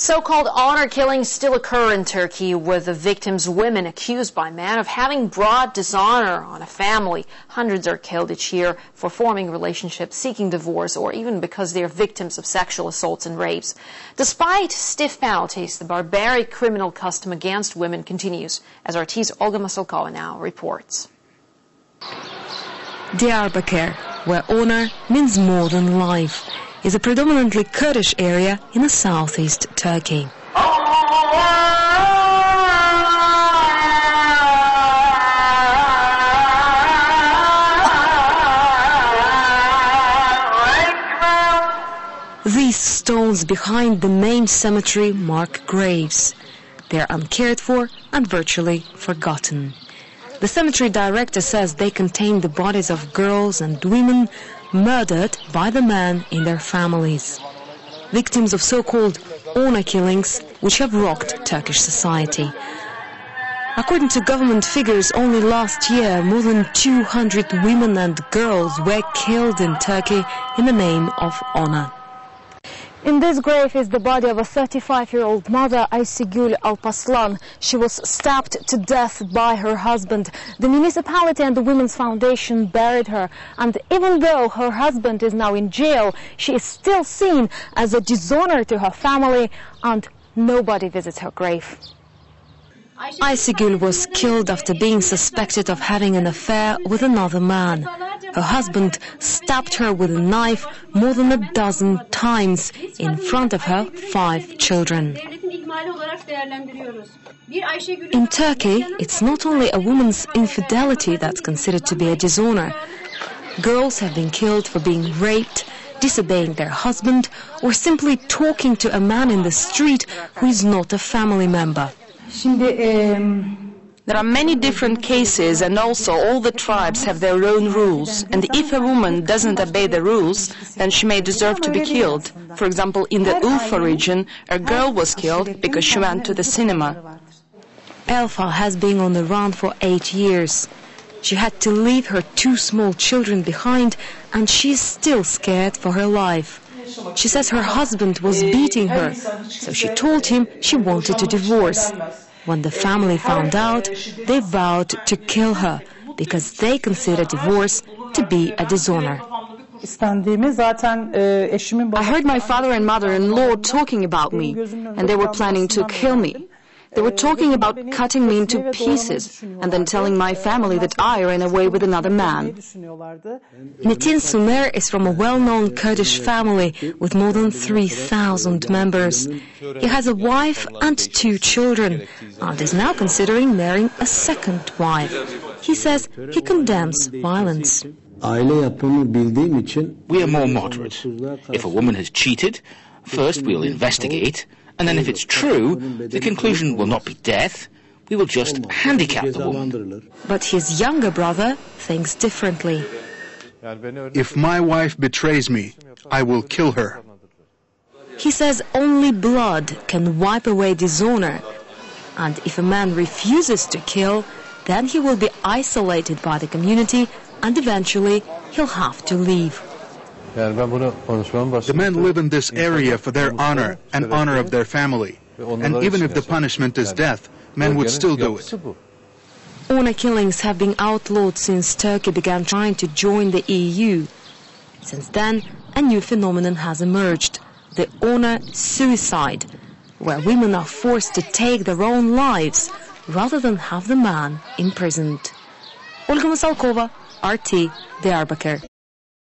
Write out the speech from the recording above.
So-called honor killings still occur in Turkey, with the victims women accused by men of having brought dishonor on a family. Hundreds are killed each year for forming relationships, seeking divorce, or even because they are victims of sexual assaults and rapes. Despite stiff penalties, the barbaric criminal custom against women continues, as RT's Olga Masalkova now reports. Diyarbakır, where honor means more than life, is a predominantly Kurdish area in the southeast Turkey. These stones behind the main cemetery mark graves. They are uncared for and virtually forgotten. The cemetery director says they contain the bodies of girls and women murdered by the men in their families, victims of so-called honor killings which have rocked Turkish society. According to government figures, only last year more than 200 women and girls were killed in Turkey in the name of honor. In this grave is the body of a 35-year-old mother, Asegul Alpaslan. She was stabbed to death by her husband. The municipality and the Women's Foundation buried her. And even though her husband is now in jail, she is still seen as a dishonor to her family, and nobody visits her grave. Asegul was killed after being suspected of having an affair with another man. Her husband stabbed her with a knife more than a dozen times in front of her 5 children. In Turkey, it's not only a woman's infidelity that's considered to be a dishonor. Girls have been killed for being raped, disobeying their husband, or simply talking to a man in the street who is not a family member. There are many different cases, and also all the tribes have their own rules, and if a woman doesn't obey the rules, then she may deserve to be killed. For example, in the Urfa region, a girl was killed because she went to the cinema. Elfa has been on the run for 8 years. She had to leave her 2 small children behind, and she's still scared for her life. She says her husband was beating her, so she told him she wanted to divorce. When the family found out, they vowed to kill her because they consider divorce to be a dishonor. I heard my father and mother-in-law talking about me, and they were planning to kill me. They were talking about cutting me into pieces and then telling my family that I ran away with another man. Metin Sumer is from a well-known Kurdish family with more than 3,000 members. He has a wife and 2 children and is now considering marrying a second wife. He says he condemns violence. We are more moderate. If a woman has cheated, first we'll investigate, and then if it's true, the conclusion will not be death, we will just handicap the woman. But his younger brother thinks differently. If my wife betrays me, I will kill her. He says only blood can wipe away dishonor, and if a man refuses to kill, then he will be isolated by the community and eventually he'll have to leave. The men live in this area for their honor and honor of their family. And even if the punishment is death, men would still do it. Honor killings have been outlawed since Turkey began trying to join the EU. Since then, a new phenomenon has emerged, the honor suicide, where women are forced to take their own lives rather than have the man imprisoned. Olga Masalkova, RT, Diyarbakır.